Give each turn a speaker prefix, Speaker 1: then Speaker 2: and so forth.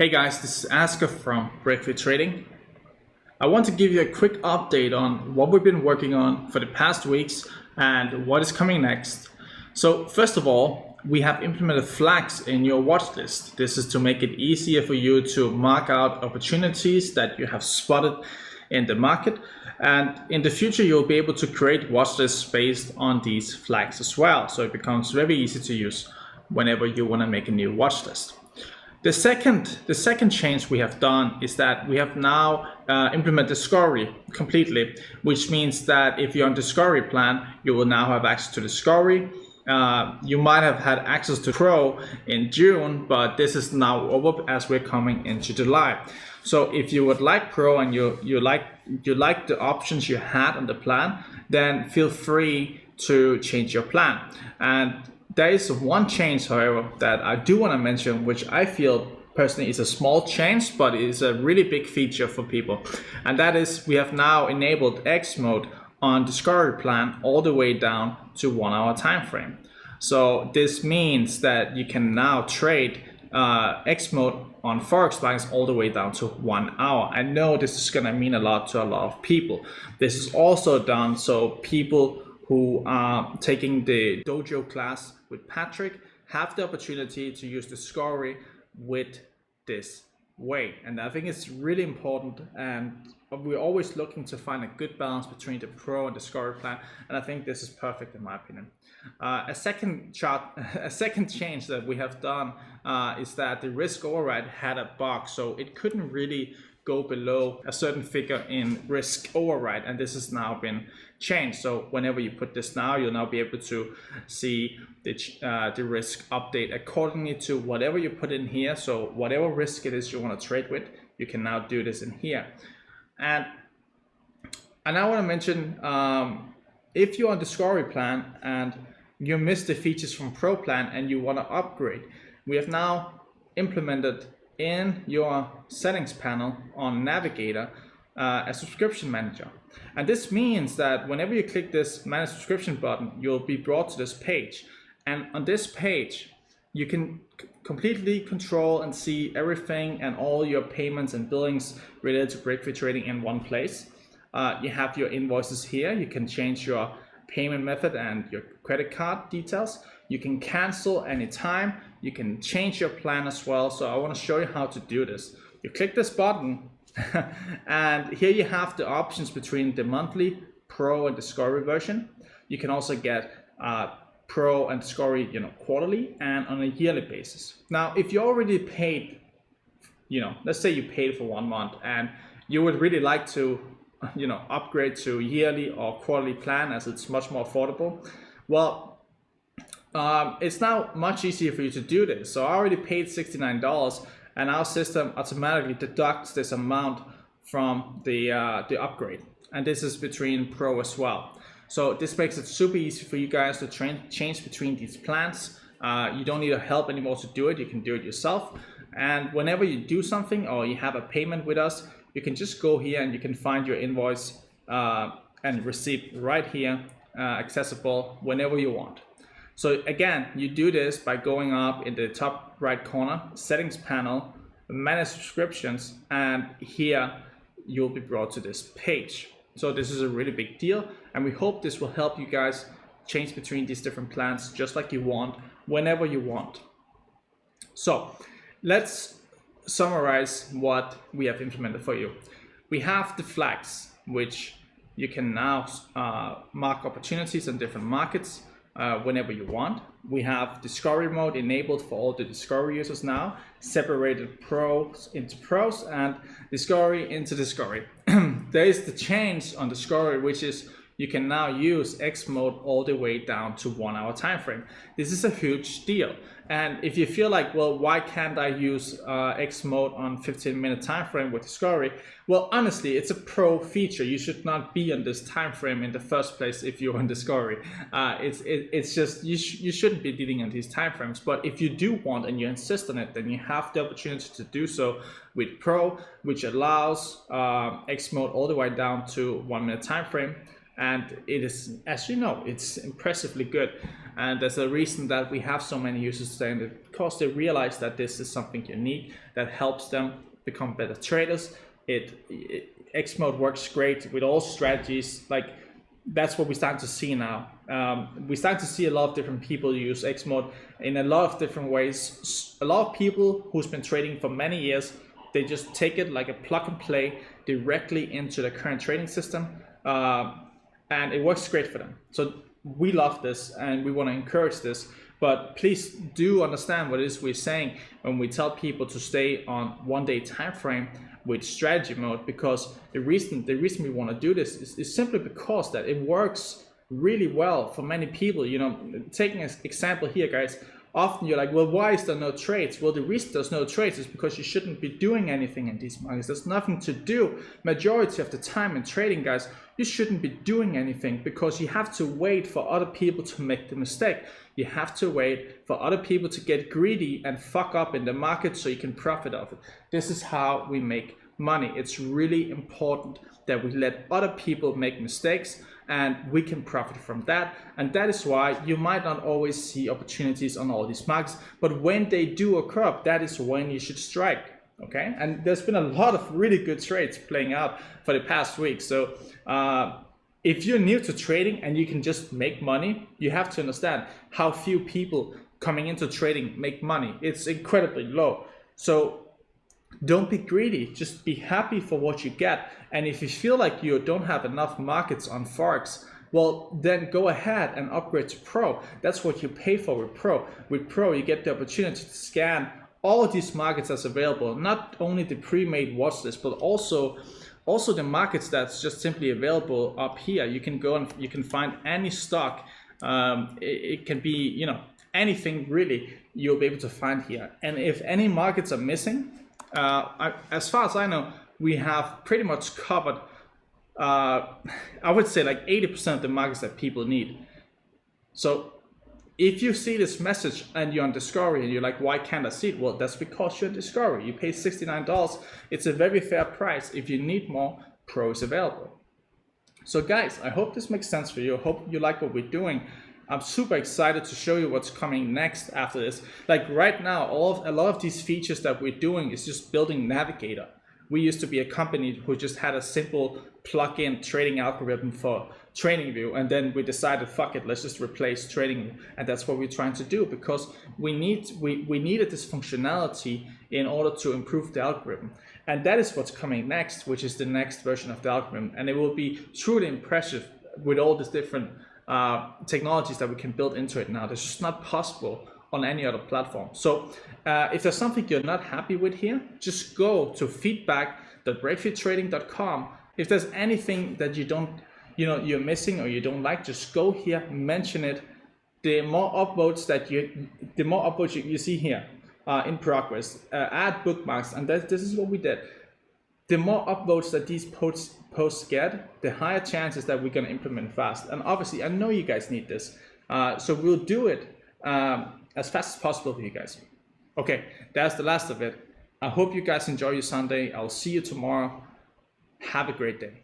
Speaker 1: Hey guys, this is Asker from Breakthrough Trading. I want to give you a quick update on what we've been working on for the past weeks and what is coming next. So first of all, we have implemented flags in your watch list. This is to make it easier for you to mark out opportunities that you have spotted in the market. And in the future, you'll be able to create watch lists based on these flags as well. So it becomes very easy to use whenever you want to make a new watch list. The second change we have done is that we have now implemented Discovery completely, which means that if you're on Discovery plan, you will now have access to Discovery. You might have had access to Pro in June, but this is now over as we're coming into July. So if you would like Pro and you like the options you had on the plan, then feel free to change your plan. And there is one change, however, that I do want to mention, which I feel personally is a small change, but it is a really big feature for people. And that is we have now enabled X mode on Discovery plan all the way down to 1 hour time frame. So this means that you can now trade X mode on Forex lines all the way down to 1 hour. I know this is going to mean a lot to a lot of people. This is also done so people who are taking the dojo class with Patrick have the opportunity to use Discovery with this way. And I think it's really important, and we're always looking to find a good balance between the Pro and Discovery plan, and I think this is perfect in my opinion. A second change that we have done is that the risk override had a bug, so it couldn't really go below a certain figure in risk override, and this has now been changed. So whenever you put this now, you'll now be able to see the risk update accordingly to whatever you put in here. So whatever risk it is you want to trade with, you can now do this in here. And I want to mention, if you're on Discovery plan and you missed the features from Pro plan and you want to upgrade, we have now implemented in your settings panel on Navigator a subscription manager. And this means that whenever you click this manage subscription button, you'll be brought to this page. And on this page, you can completely control and see everything and all your payments and billings related to Breakthrough Trading in one place. You have your invoices here. You can change your payment method and your credit card details. You can cancel anytime. You can change your plan as well. So I want to show you how to do this. You click this button and here you have the options between the monthly, Pro and Discovery version. You can also get Pro and Discovery, quarterly and on a yearly basis. Now, if you already paid, let's say you paid for 1 month and you would really like to, upgrade to yearly or quarterly plan as it's much more affordable. Well, it's now much easier for you to do this. So I already paid $69 and our system automatically deducts this amount from the upgrade. And this is between Pro as well. So this makes it super easy for you guys to change between these plans. You don't need help anymore to do it. You can do it yourself. And whenever you do something or you have a payment with us, you can just go here and you can find your invoice and receipt right here, accessible whenever you want. So again, you do this by going up in the top right corner, settings panel, manage subscriptions, and here you'll be brought to this page. So this is a really big deal, and we hope this will help you guys change between these different plans just like you want, whenever you want. So let's summarize what we have implemented for you. We have the flags, which you can now mark opportunities in different markets whenever you want. We have Discovery mode enabled for all the Discovery users now, separated Pros into Pros and Discovery into Discovery. There is the change on Discovery, which is you can now use X mode all the way down to 1 hour time frame. This is a huge deal. And if you feel like, well, why can't I use X mode on 15-minute time frame with Discovery? Well, honestly, it's a Pro feature. You should not be on this time frame in the first place if you're on Discovery. It's just you shouldn't be dealing on these time frames. But if you do want and you insist on it, then you have the opportunity to do so with Pro, which allows X mode all the way down to 1 minute time frame. And it is, as you know, it's impressively good. and there's a reason that we have so many users today, and because they realize that this is something unique that helps them become better traders. X mode works great with all strategies. Like, that's what we're starting to see now. We're starting to see a lot of different people use X mode in a lot of different ways. A lot of people who's been trading for many years, they just take it like a plug and play directly into the current trading system, and it works great for them. So we love this and we want to encourage this, but please do understand what it is we're saying when we tell people to stay on 1 day time frame with strategy mode, because the reason we want to do this is simply because that it works really well for many people. You know, taking an example here, guys, often you're like, well, why is there no trades? Well, the reason there's no trades is because you shouldn't be doing anything in these markets. There's nothing to do. Majority of the time in trading, guys, you shouldn't be doing anything, because you have to wait for other people to make the mistake. You have to wait for other people to get greedy and fuck up in the market so you can profit off it. This is how we make money. It's really important that we let other people make mistakes and we can profit from that. And that is why you might not always see opportunities on all these markets, but when they do occur, that is when you should strike. Okay, and there's been a lot of really good trades playing out for the past week. So if you're new to trading and you can just make money, you have to understand how few people coming into trading make money. It's incredibly low. So don't be greedy, just be happy for what you get. And if you feel like you don't have enough markets on Forex, well, then go ahead and upgrade to Pro. That's what you pay for with Pro. With Pro, you get the opportunity to scan all of these markets that's available, not only the pre-made watch list, but also the markets that's just simply available up here. You can go and you can find any stock. It can be, you know, anything really you'll be able to find here. And if any markets are missing, as far as I know, we have pretty much covered, I would say like 80% of the markets that people need. So if you see this message and you're on Discovery and you're like, why can't I see it? Well, that's because you're on Discovery. You pay $69. It's a very fair price. If you need more, Pro is available. So guys, I hope this makes sense for you. I hope you like what we're doing. I'm super excited to show you what's coming next after this. Like right now, a lot of these features that we're doing is just building Navigator. We used to be a company who just had a simple plug-in trading algorithm for TradingView, and then we decided, fuck it, let's just replace TradingView, and that's what we're trying to do, because we needed this functionality in order to improve the algorithm, and that is what's coming next, which is the next version of the algorithm, and it will be truly impressive with all these different technologies that we can build into it now. That's just not possible on any other platform. So if there's something you're not happy with here, just go to feedback.breakthroughtrading.com. If there's anything that you're missing or you don't like, just go here, mention it. The more upvotes you see here in progress, add bookmarks, and this is what we did. The more upvotes that these posts get, the higher chances that we're going to implement fast. And obviously, I know you guys need this, so we'll do it as fast as possible for you guys. Okay, that's the last of it. I hope you guys enjoy your Sunday. I'll see you tomorrow. Have a great day.